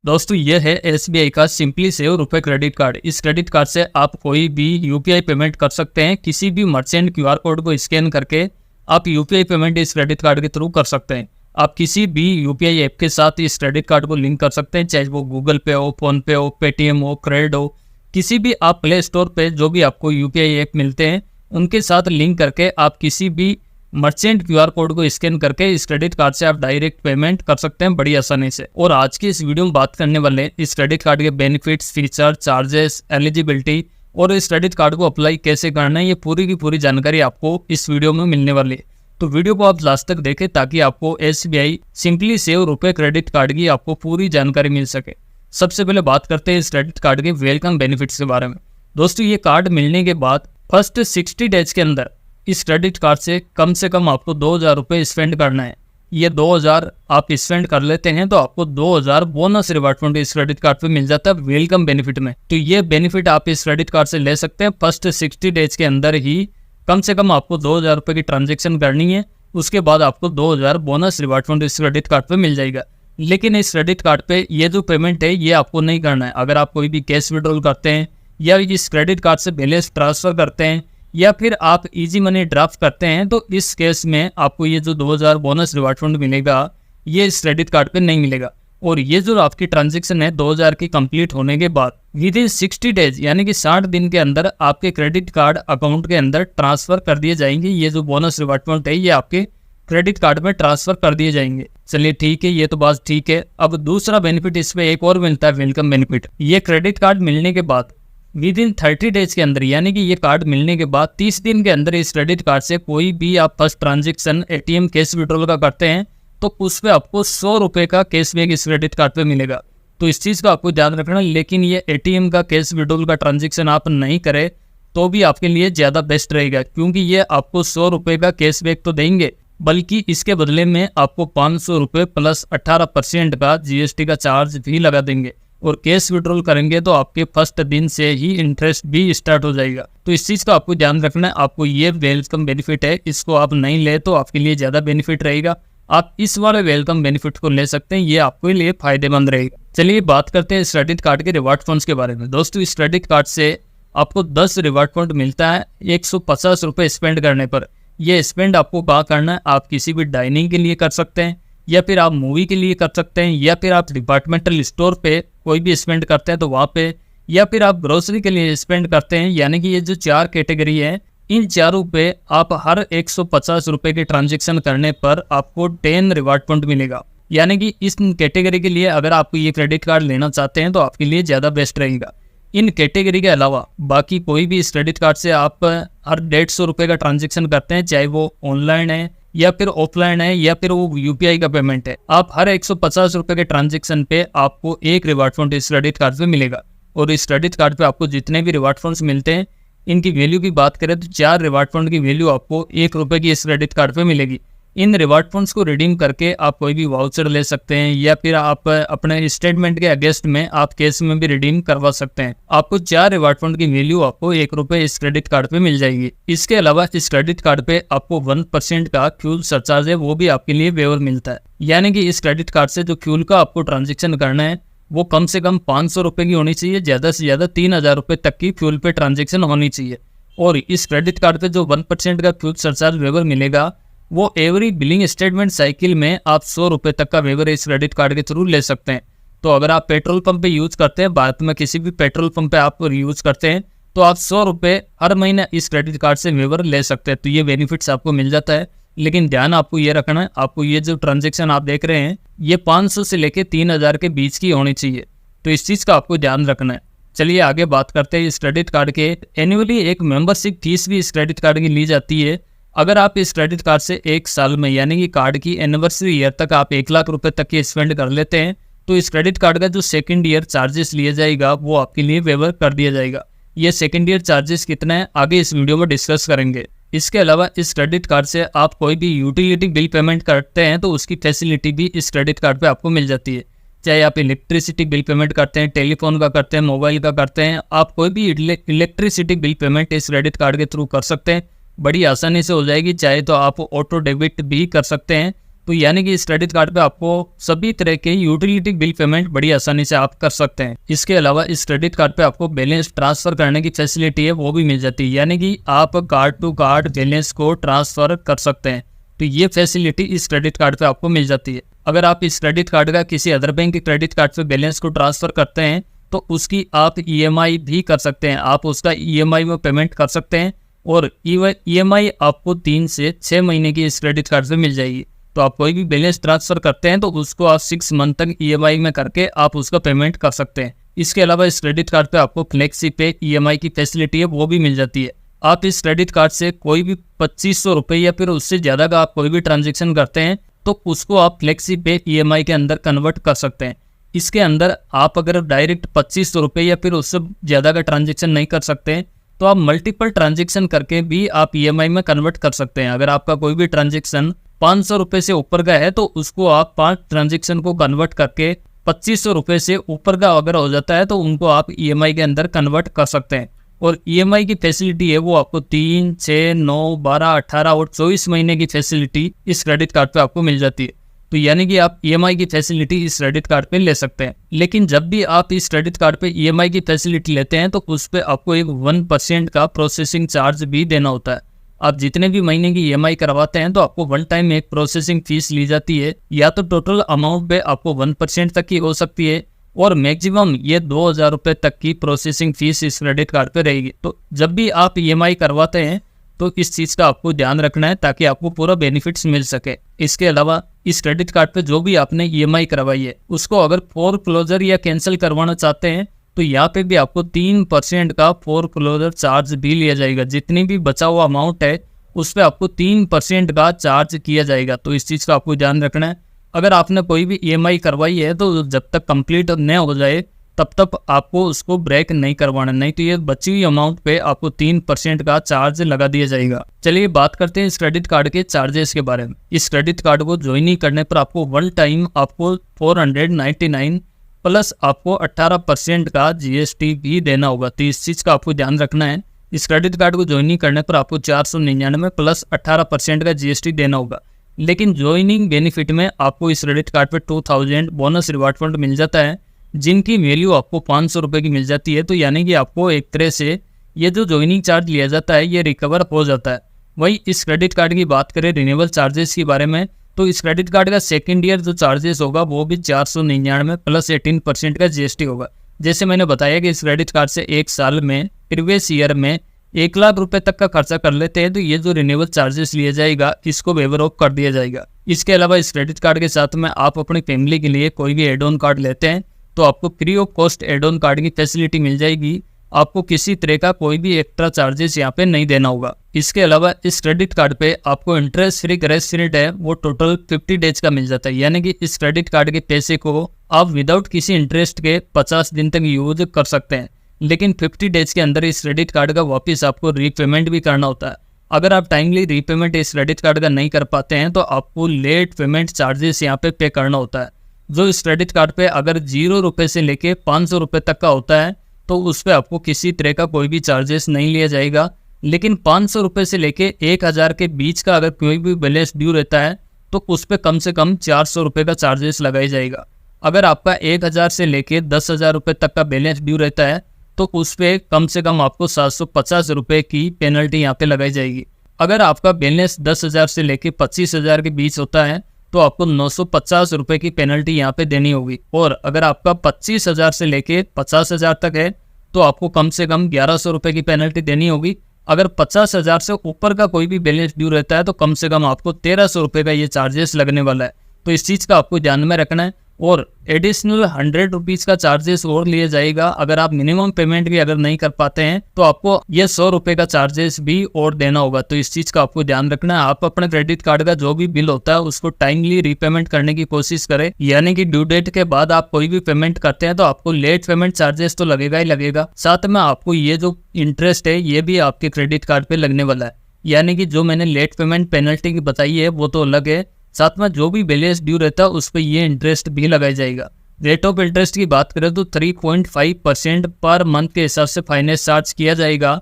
दोस्तों ये है एसबीआई का सिंपली सेव रुपए क्रेडिट कार्ड। इस क्रेडिट कार्ड से आप कोई भी यूपीआई पेमेंट कर सकते हैं। किसी भी मर्चेंट क्यूआर कोड को स्कैन करके आप यूपीआई पेमेंट इस क्रेडिट कार्ड के थ्रू कर सकते हैं। आप किसी भी यूपीआई ऐप के साथ इस क्रेडिट कार्ड को लिंक कर सकते हैं, चाहे वो गूगल पे हो, फोन पे हो, पेटीएम हो, क्रेड हो, किसी भी आप प्ले स्टोर पे जो भी आपको यूपीआई ऐप मिलते हैं उनके साथ लिंक करके आप किसी भी मर्चेंट क्यूआर कोड को स्कैन करके इस क्रेडिट कार्ड से आप डायरेक्ट पेमेंट कर सकते हैं बड़ी आसानी से। और आज की इस वीडियो में बात करने वाले हैं इस क्रेडिट कार्ड के बेनिफिट्स, फीचर, चार्जेस, एलिजिबिलिटी और इस क्रेडिट कार्ड को अप्लाई कैसे करना है। ये पूरी की पूरी जानकारी आपको इस वीडियो में मिलने वाली है, तो वीडियो को आप लास्ट तक देखें ताकि आपको एसबीआई सिंपली सेव रुपए क्रेडिट कार्ड की आपको पूरी जानकारी मिल सके। सबसे पहले बात करते हैं इस क्रेडिट कार्ड के वेलकम बेनिफिट्स के बारे में। दोस्तों ये कार्ड मिलने के बाद फर्स्ट 60 डेज के अंदर इस क्रेडिट कार्ड से कम आपको 2000 रुपये स्पेंड करना है। ये 2000 आप स्पेंड कर लेते हैं तो आपको 2000 बोनस रिवार्ड पॉइंट इस क्रेडिट कार्ड पे मिल जाता है वेलकम बेनिफिट में। तो ये बेनिफिट आप इस क्रेडिट कार्ड से ले सकते हैं। फर्स्ट 60 डेज के अंदर ही कम से कम आपको 2000 रुपये की ट्रांजेक्शन करनी है, उसके बाद आपको 2000 बोनस रिवार्ड पॉइंट इस क्रेडिट कार्ड पे मिल जाएगा। लेकिन इस क्रेडिट कार्ड पे ये जो पेमेंट है ये आपको नहीं करना है। अगर आप कोई भी कैश विड्रॉल करते हैं या इस क्रेडिट कार्ड से बैलेंस ट्रांसफर करते हैं या फिर आप इजी मनी ड्राफ्ट करते हैं तो इस केस में आपको ये जो 2000 बोनस रिवार्ड फंड मिलेगा ये इस क्रेडिट कार्ड पे नहीं मिलेगा। और ये जो आपकी ट्रांजैक्शन है 2000 की कंप्लीट होने के बाद विद इन 60 डेज यानी कि 60 दिन के अंदर आपके क्रेडिट कार्ड अकाउंट के अंदर ट्रांसफर कर दिए जाएंगे। ये जो बोनस रिवार्ड फंड है ये आपके क्रेडिट कार्ड में ट्रांसफर कर दिए जाएंगे। चलिए ठीक है, ये तो बात ठीक है। अब दूसरा बेनिफिट इसमें एक और मिलता है वेलकम बेनिफिट। ये क्रेडिट कार्ड मिलने के बाद विद इन 30 डेज के अंदर यानी कि ये कार्ड मिलने के बाद 30 दिन के अंदर इस क्रेडिट कार्ड से कोई भी आप first transaction ATM cash withdrawal का करते हैं तो उस पर आपको 100 रुपये का कैशबैक इस क्रेडिट कार्ड पे मिलेगा। तो इस चीज़ का आपको ध्यान रखना। लेकिन ये एटीएम का कैश विड्रॉल का ट्रांजेक्शन आप नहीं करें तो भी आपके लिए ज़्यादा बेस्ट रहेगा, क्योंकि ये आपको 100 रुपये का कैशबैक तो देंगे बल्कि इसके बदले में आपको 500 रुपये प्लस 18% का जीएसटी का चार्ज भी लगा देंगे। और कैश विड्रॉल करेंगे तो आपके फर्स्ट दिन से ही इंटरेस्ट भी स्टार्ट हो जाएगा। तो इस चीज़ का आपको ध्यान रखना है। आपको ये वेलकम बेनिफिट है, इसको आप नहीं ले तो आपके लिए ज़्यादा बेनिफिट रहेगा। आप इस वाले वेलकम बेनिफिट को ले सकते हैं, ये आपके लिए फायदेमंद रहेगा। चलिए बात करते हैं इस क्रेडिट कार्ड के रिवार्ड फंड्स के बारे में। दोस्तों इस क्रेडिट कार्ड से आपको 10 रिवार्ड फंड मिलता है 150 रुपये स्पेंड करने पर। यह स्पेंड आपको कहाँ करना है, आप किसी भी डाइनिंग के लिए कर सकते हैं या फिर आप मूवी के लिए कर सकते हैं या फिर आप डिपार्टमेंटल स्टोर पे कोई भी स्पेंड करते हैं तो वहाँ पे, या फिर आप ग्रोसरी के लिए स्पेंड करते हैं। यानी कि ये जो 4 कैटेगरी है इन चारों पे आप हर 150 रुपये के ट्रांजेक्शन करने पर आपको 10 रिवार्ड पॉइंट मिलेगा। यानी कि इस कैटेगरी के लिए अगर आप ये क्रेडिट कार्ड लेना चाहते हैं तो आपके लिए ज़्यादा बेस्ट रहेगा। इन कैटेगरी के अलावा बाकी कोई भी इस क्रेडिट कार्ड से आप हर 150 रुपये का ट्रांजेक्शन करते हैं, चाहे वो ऑनलाइन है या फिर ऑफलाइन है या फिर वो यूपीआई का पेमेंट है, आप हर 150 रुपये के ट्रांजेक्शन पे आपको एक रिवार्ड फंड इस क्रेडिट कार्ड पे मिलेगा। और इस क्रेडिट कार्ड पे आपको जितने भी रिवार्ड फंड्स मिलते हैं इनकी वैल्यू की बात करें तो 4 रिवार्ड फंड की वैल्यू आपको 1 रुपये की इस क्रेडिट कार्ड पे मिलेगी। इन रिवार्ड फंड्स को रिडीम करके आप कोई भी वाउचर ले सकते हैं या फिर आप अपने स्टेटमेंट के अगेंस्ट में आप कैश में भी रिडीम करवा सकते हैं। आपको 4 रिवार्ड फंड की वैल्यू आपको 1 रुपये इस क्रेडिट कार्ड पे मिल जाएगी। इसके अलावा इस क्रेडिट कार्ड पे आपको 1% का फ्यूल सरचार्ज है वो भी आपके लिए वेवर मिलता है। यानी कि इस क्रेडिट कार्ड से जो फ्यूल का आपको ट्रांजेक्शन करना है वो कम से कम 500 रुपये की होनी चाहिए, ज़्यादा से ज़्यादा 3000 रुपये तक की फ्यूल पे ट्रांजेक्शन होनी चाहिए। और इस क्रेडिट कार्ड पे जो 1% का फ्यूल सरचार्ज वेवर मिलेगा वो एवरी बिलिंग स्टेटमेंट साइकिल में आप 100 रुपये तक का वेवर इस क्रेडिट कार्ड के थ्रू ले सकते हैं। तो अगर आप पेट्रोल पंप पे यूज़ करते हैं, भारत में किसी भी पेट्रोल पंप पे आप यूज़ करते हैं तो आप 100 रुपये हर महीने इस क्रेडिट कार्ड से वेवर ले सकते हैं। तो ये बेनिफिट्स आपको मिल जाता है। लेकिन ध्यान आपको ये रखना है, आपको ये जो ट्रांजेक्शन आप देख रहे हैं ये 500 से लेकर 3000 के बीच की होनी चाहिए। तो इस चीज़ का आपको ध्यान रखना है। चलिए आगे बात करते हैं इस क्रेडिट कार्ड के एनुअली एक मेंबरशिप फीस भी इस क्रेडिट कार्ड की ली जाती है। अगर आप इस क्रेडिट कार्ड से 1 साल में यानी कि कार्ड की एनिवर्सरी ईयर तक आप 1 लाख रुपए तक की स्पेंड कर लेते हैं तो इस क्रेडिट कार्ड का जो सेकंड ईयर चार्जेस लिया जाएगा वो आपके लिए वेवर कर दिया जाएगा। ये सेकंड ईयर चार्जेस कितना है आगे इस वीडियो में डिस्कस करेंगे। इसके अलावा इस क्रेडिट कार्ड से आप कोई भी यूटिलिटी बिल पेमेंट करते हैं तो उसकी फैसिलिटी भी इस क्रेडिट कार्ड पे आपको मिल जाती है। चाहे आप इलेक्ट्रिसिटी बिल पेमेंट करते हैं, टेलीफोन का करते हैं, मोबाइल का करते हैं, आप कोई भी इलेक्ट्रिसिटी बिल पेमेंट इस क्रेडिट कार्ड के थ्रू कर सकते हैं, बड़ी आसानी से हो जाएगी। चाहे तो आप ऑटो डेबिट भी कर सकते हैं। तो यानी कि इस क्रेडिट कार्ड पे आपको सभी तरह के यूटिलिटी बिल पेमेंट बड़ी आसानी से आप कर सकते हैं। इसके अलावा इस क्रेडिट कार्ड पे आपको बैलेंस ट्रांसफर करने की फैसिलिटी है वो भी मिल जाती है, यानी कि आप कार्ड टू कार्ड बैलेंस को ट्रांसफर कर सकते हैं। तो ये फैसिलिटी इस क्रेडिट कार्ड पे आपको मिल जाती है। अगर आप इस क्रेडिट कार्ड का किसी अदर बैंक के क्रेडिट कार्ड पे बैलेंस को ट्रांसफर करते हैं तो उसकी आप EMI भी कर सकते हैं, आप उसका EMI में पेमेंट कर सकते हैं और EMI आपको 3 से 6 महीने की इस क्रेडिट कार्ड से मिल जाएगी। तो आप कोई भी बैलेंस ट्रांसफर करते हैं तो उसको आप 6 मंथ तक EMI में करके आप उसका पेमेंट कर सकते हैं। इसके अलावा इस क्रेडिट कार्ड पे आपको फ्लेक्सी पे EMI की फैसिलिटी है वो भी मिल जाती है। आप इस क्रेडिट कार्ड से कोई भी 2500 रुपये या फिर उससे ज़्यादा का आप कोई भी ट्रांजेक्शन करते हैं तो उसको आप फ्लेक्सी पे EMI के अंदर कन्वर्ट कर सकते हैं। इसके अंदर आप अगर डायरेक्ट 2500 रुपये या फिर उससे ज़्यादा का ट्रांजेक्शन नहीं कर सकते हैं तो आप मल्टीपल ट्रांजेक्शन करके भी आप EMI में कन्वर्ट कर सकते हैं। अगर आपका कोई भी ट्रांजेक्शन 500 रुपये से ऊपर का है तो उसको आप 5 ट्रांजेक्शन को कन्वर्ट करके 2500 रुपये से ऊपर का अगर हो जाता है तो उनको आप EMI के अंदर कन्वर्ट कर सकते हैं। और EMI की फैसिलिटी है वो आपको 3, 6, 9, 12, 18 और 24 महीने की फैसिलिटी इस क्रेडिट कार्ड पे आपको मिल जाती है। तो यानी कि आप EMI की फैसिलिटी इस क्रेडिट कार्ड पे ले सकते हैं। लेकिन जब भी आप इस क्रेडिट कार्ड पे EMI की फैसिलिटी लेते हैं तो उस पर आपको एक 1% का प्रोसेसिंग चार्ज भी देना होता है। आप जितने भी महीने की EMI करवाते हैं तो आपको वन टाइम एक प्रोसेसिंग फीस ली जाती है, या तो टोटल अमाउंट पे आपको 1% तक की हो सकती है और मैक्सिमम ये 2000 रुपये तक की प्रोसेसिंग फीस इस क्रेडिट कार्ड पे रहेगी। तो जब भी आप EMI करवाते हैं तो इस चीज़ का आपको ध्यान रखना है ताकि आपको पूरा बेनिफिट्स मिल सके। इसके अलावा इस क्रेडिट कार्ड पे जो भी आपने EMI करवाई है उसको अगर फोर क्लोजर या कैंसिल करवाना चाहते हैं तो यहाँ पे भी आपको 3% का फोर क्लोजर चार्ज भी लिया जाएगा। जितनी भी बचा हुआ अमाउंट है उस पर आपको 3% का चार्ज किया जाएगा। तो इस चीज़ का आपको ध्यान रखना है। अगर आपने कोई भी EMI करवाई है तो जब तक कंप्लीट न हो जाए तब तक आपको उसको ब्रेक नहीं करवाना, नहीं तो ये बची हुई अमाउंट पे आपको 3% का चार्ज लगा दिया जाएगा। चलिए बात करते हैं इस क्रेडिट कार्ड के चार्जेस के बारे में। इस क्रेडिट कार्ड को ज्वाइन करने पर आपको वन टाइम आपको 499 प्लस आपको 18% का GST भी देना होगा। तो इस चीज़ का आपको ध्यान रखना है। इस क्रेडिट कार्ड को ज्वाइन करने पर आपको 499 प्लस 18% का GST देना होगा। लेकिन ज्वाइनिंग बेनिफिट में आपको इस क्रेडिट कार्ड पे 2000 बोनस रिवार्ड फंड मिल जाता है, जिनकी वैल्यू आपको 500 रुपये की मिल जाती है। तो यानी कि आपको एक तरह से ये जो ज्वाइनिंग चार्ज लिया जाता है ये रिकवर हो जाता है। वही इस क्रेडिट कार्ड की बात करें रिन्यूअल चार्जेस के बारे में तो इस क्रेडिट कार्ड का सेकेंड ईयर जो चार्जेस होगा वो भी 499 प्लस 18% का GST होगा। जैसे मैंने बताया कि इस क्रेडिट कार्ड से एक साल में प्रीवियस ईयर में 1 लाख रुपए तक का खर्चा कर लेते हैं तो ये जो रिन्यूअल चार्जेस लिया जाएगा इसको वेवर ऑफ कर दिया जाएगा। इसके अलावा इस क्रेडिट कार्ड के साथ में आप अपनी फैमिली के लिए कोई भी एड ऑन कार्ड लेते हैं तो आपको free of cost add on card की फैसिलिटी मिल जाएगी। आपको किसी तरह का कोई भी एक्स्ट्रा चार्जेस यहाँ पे नहीं देना होगा। इसके अलावा इस क्रेडिट कार्ड पे आपको इंटरेस्ट फ्री ग्रेस पीरियड है वो टोटल 50 डेज का मिल जाता है, यानी कि इस क्रेडिट कार्ड के पैसे को आप विदाउट किसी इंटरेस्ट के 50 दिन तक यूज कर सकते हैं। लेकिन 50 डेज के अंदर इस क्रेडिट कार्ड का वापस आपको रीपेमेंट भी करना होता है। अगर आप टाइमली रीपेमेंट इस क्रेडिट कार्ड का नहीं कर पाते हैं तो आपको लेट पेमेंट चार्जेस यहाँ पे करना होता है, जो इस क्रेडिट कार्ड पे अगर 0 रुपये से लेके 500 रुपये तक का होता है तो उस पर आपको किसी तरह का कोई भी चार्जेस नहीं लिया जाएगा। लेकिन 500 रुपये से लेके 1000 के बीच का अगर कोई भी बैलेंस ड्यू रहता है तो उस पर कम से कम 400 रुपये का चार्जेस लगाया जाएगा। अगर आपका 1000 से लेके 10,000 रुपये तक का बैलेंस ड्यू रहता है तो उस पर कम से कम आपको 750 रुपये की पेनल्टी यहाँ पे लगाई जाएगी। अगर आपका बैलेंस 10,000 से लेके 25,000 के बीच होता है तो आपको 950 रुपये की पेनल्टी यहाँ पे देनी होगी। और अगर आपका 25,000 से लेके 50,000 तक है तो आपको कम से कम 1100 रुपये की पेनल्टी देनी होगी। अगर 50,000 से ऊपर का कोई भी बैलेंस ड्यू रहता है तो कम से कम आपको 1300 रुपये का ये चार्जेस लगने वाला है। तो इस चीज़ का आपको ध्यान में रखना है। और एडिशनल 100 रुपीज़ का चार्जेस और लिया जाएगा। अगर आप मिनिमम पेमेंट भी अगर नहीं कर पाते हैं तो आपको ये 100 रुपये का चार्जेस भी और देना होगा। तो इस चीज़ का आपको ध्यान रखना है। आप अपने क्रेडिट कार्ड का जो भी बिल होता है उसको टाइमली रीपेमेंट करने की कोशिश करें, यानी कि ड्यू डेट के बाद आप कोई भी पेमेंट करते हैं तो आपको लेट पेमेंट चार्जेस तो लगेगा ही लगेगा, साथ में आपको ये जो इंटरेस्ट है ये भी आपके क्रेडिट कार्ड पे लगने वाला है। यानी कि जो मैंने लेट पेमेंट पेनल्टी की बताई है वो तो अलग है, साथ में जो भी बैलेंस ड्यू रहता है उस पर ये इंटरेस्ट भी लगाया जाएगा। रेट ऑफ इंटरेस्ट की बात करें तो 3.5% पर मंथ के हिसाब से फाइनेंस चार्ज किया जाएगा।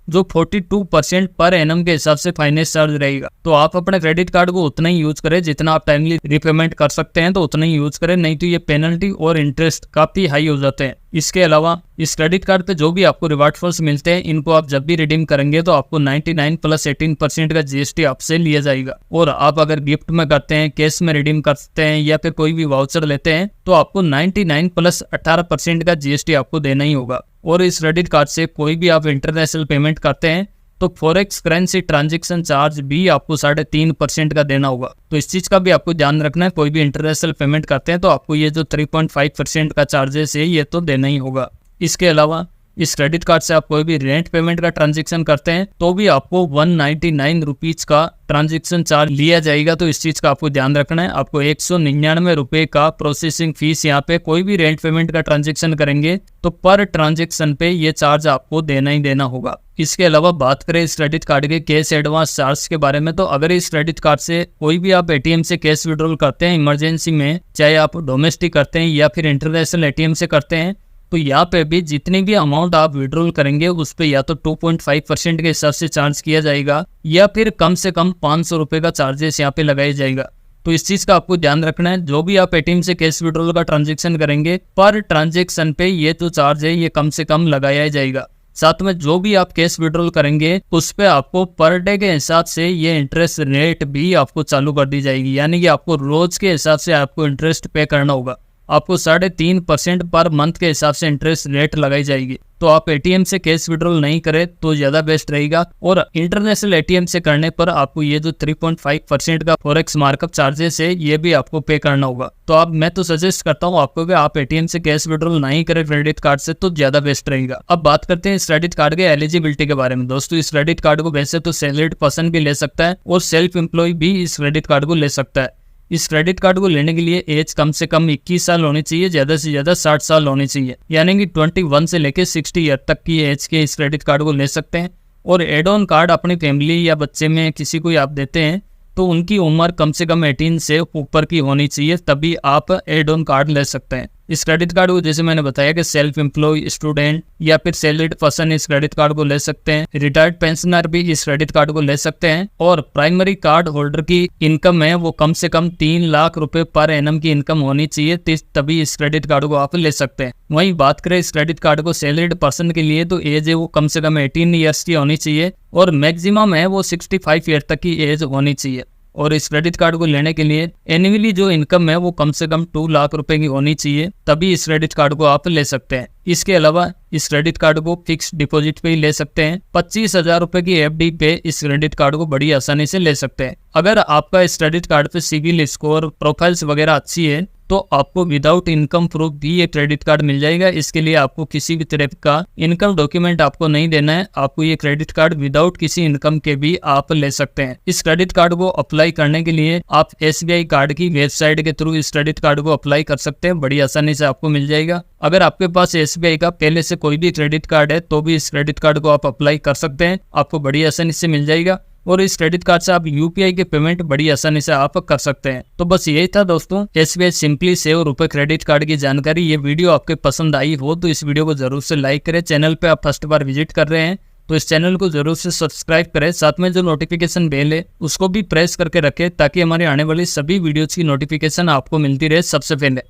जो 42% पर एनम के हिसाब से फाइनेंस चार्ज रहेगा। तो आप अपने क्रेडिट कार्ड को उतना ही यूज करें जितना आप टाइमली रिपेमेंट कर सकते हैं, तो उतना ही यूज करें, नहीं तो ये पेनल्टी और इंटरेस्ट काफी हाई हो जाते हैं। इसके अलावा इस क्रेडिट कार्ड पे जो भी आपको रिवार्ड फॉर्स मिलते हैं, इनको आप जब भी रिडीम करेंगे तो आपको 99 प्लस 18% का जीएसटी आपसे लिया जाएगा। और आप अगर गिफ्ट में करते हैं, कैश में रिडीम करते हैं या फिर कोई भी वाउचर लेते हैं, तो आपको 99 प्लस 18% का जीएसटी आपको देना ही होगा। और इस क्रेडिट कार्ड से कोई भी आप इंटरनेशनल पेमेंट करते हैं तो फॉरेक्स करेंसी ट्रांजैक्शन चार्ज भी आपको 3.5% का देना होगा। तो इस चीज का भी आपको ध्यान रखना है। कोई भी इंटरनेशनल पेमेंट करते हैं तो आपको ये जो 3.5% का चार्जेस है ये तो देना ही होगा। इसके अलावा इस क्रेडिट कार्ड से आप कोई भी रेंट पेमेंट का ट्रांजैक्शन करते हैं तो भी आपको 199 रुपीज का ट्रांजैक्शन चार्ज लिया जाएगा। तो इस चीज का आपको ध्यान रखना है। आपको 199 रुपए का प्रोसेसिंग फीस यहाँ पे कोई भी रेंट पेमेंट का ट्रांजैक्शन करेंगे तो पर ट्रांजैक्शन पे ये चार्ज आपको देना ही देना होगा। इसके अलावा बात करें इस क्रेडिट कार्ड के कैश एडवांस चार्ज के बारे में, तो अगर इस क्रेडिट कार्ड से कोई भी आप एटीएम से कैश विड्रॉल करते हैं इमरजेंसी में, चाहे आप डोमेस्टिक करते हैं या फिर इंटरनेशनल एटीएम से करते हैं, तो यहाँ पे भी जितनी भी अमाउंट आप विड्रॉल करेंगे उस पे या तो 2.5% के हिसाब से चार्ज किया जाएगा या फिर कम से कम 500 रुपए का चार्जेस यहाँ पे लगाया जाएगा। तो इस चीज का आपको ध्यान रखना है। जो भी आप एटीएम से कैश विड्रॉल का ट्रांजैक्शन करेंगे पर ट्रांजैक्शन पे ये जो चार्ज है ये कम से कम लगाया जाएगा। साथ में जो भी आप कैश विड्रॉल करेंगे उस पे आपको पर डे के हिसाब से ये इंटरेस्ट रेट भी आपको चालू कर दी जाएगी, यानी कि आपको रोज के हिसाब से आपको इंटरेस्ट पे करना होगा। आपको 3.5% पर मंथ के हिसाब से इंटरेस्ट रेट लगाई जाएगी। तो आप एटीएम से कैश विड्रॉल नहीं करें तो ज्यादा बेस्ट रहेगा। और इंटरनेशनल एटीएम से करने पर आपको ये जो 3.5% का फॉरेक्स मार्कअप चार्जेस है ये भी आपको पे करना होगा। तो मैं तो सजेस्ट करता हूँ आपको कि आप एटीएम से कैश विड्रॉल नहीं करें क्रेडिट कार्ड से, तो ज्यादा बेस्ट रहेगा। अब बात करते हैं इस क्रेडिट कार्ड के एलिजिबिलिटी के बारे में। दोस्तों इस क्रेडिट कार्ड को वैसे तो सैलरीड पर्सन भी ले सकता है और सेल्फ एम्प्लॉय भी इस क्रेडिट कार्ड को ले सकता है। इस क्रेडिट कार्ड को लेने के लिए एज कम से कम 21 साल होनी चाहिए, ज्यादा से ज्यादा 60 साल होनी चाहिए, यानी कि 21 से लेकर 60 ईयर तक की एज के इस क्रेडिट कार्ड को ले सकते हैं। और एड ऑन कार्ड अपनी फैमिली या बच्चे में किसी को आप देते हैं तो उनकी उम्र कम से कम 18 से ऊपर की होनी चाहिए, तभी आप एड ऑन कार्ड ले सकते हैं। इस क्रेडिट कार्ड को जैसे मैंने बताया कि सेल्फ एम्प्लॉय, स्टूडेंट या फिर सैलरीड पर्सन इस क्रेडिट कार्ड को ले सकते हैं। रिटायर्ड पेंशनर भी इस क्रेडिट कार्ड को ले सकते हैं। और प्राइमरी कार्ड होल्डर की इनकम है वो कम से कम 3 लाख रुपए पर एनम की इनकम होनी चाहिए, तभी इस क्रेडिट कार्ड को आप ले सकते हैं। वहीं बात करें इस क्रेडिट कार्ड को सैलरीड पर्सन के लिए, तो एज है वो कम से कम 18 ईयर्स की होनी चाहिए और मैक्सिमम है वो 65 ईयर तक की एज होनी चाहिए। और इस क्रेडिट कार्ड को लेने के लिए एनुअली जो इनकम है वो कम से कम 2 लाख रुपए की होनी चाहिए, तभी इस क्रेडिट कार्ड को आप ले सकते हैं। इसके अलावा इस क्रेडिट कार्ड को फिक्स डिपॉजिट पे ही ले सकते हैं। 25,000 रुपए की एफडी पे इस क्रेडिट कार्ड को बड़ी आसानी से ले सकते हैं। अगर आपका इस क्रेडिट कार्ड पे सिविल स्कोर, प्रोफाइल्स वगैरह अच्छी है तो आपको विदाउट इनकम प्रूफ भी ये क्रेडिट कार्ड मिल जाएगा। इसके लिए आपको किसी भी तरह का इनकम डॉक्यूमेंट आपको नहीं देना है। आपको ये क्रेडिट कार्ड विदाउट किसी इनकम के भी आप ले सकते हैं। इस क्रेडिट कार्ड को अप्लाई करने के लिए आप SBI कार्ड की वेबसाइट के थ्रू इस क्रेडिट कार्ड को अप्लाई कर सकते हैं, बड़ी आसानी से आपको मिल जाएगा। अगर आपके पास SBI का पहले से कोई भी क्रेडिट कार्ड है तो भी इस क्रेडिट कार्ड को आप अप्लाई कर सकते हैं, आपको बड़ी आसानी से मिल जाएगा। और इस क्रेडिट कार्ड से आप UPI के पेमेंट बड़ी आसानी से आप कर सकते हैं। तो बस यही था दोस्तों SBI सिंपली सेव रुपए क्रेडिट कार्ड की जानकारी। ये वीडियो आपके पसंद आई हो तो इस वीडियो को जरूर से लाइक करें। चैनल पे आप फर्स्ट बार विजिट कर रहे हैं तो इस चैनल को जरूर से सब्सक्राइब करें। साथ में जो नोटिफिकेशन बेल है उसको भी प्रेस करके रखें ताकि हमारे आने वाली सभी वीडियोज की नोटिफिकेशन आपको मिलती रहे सबसे पहले।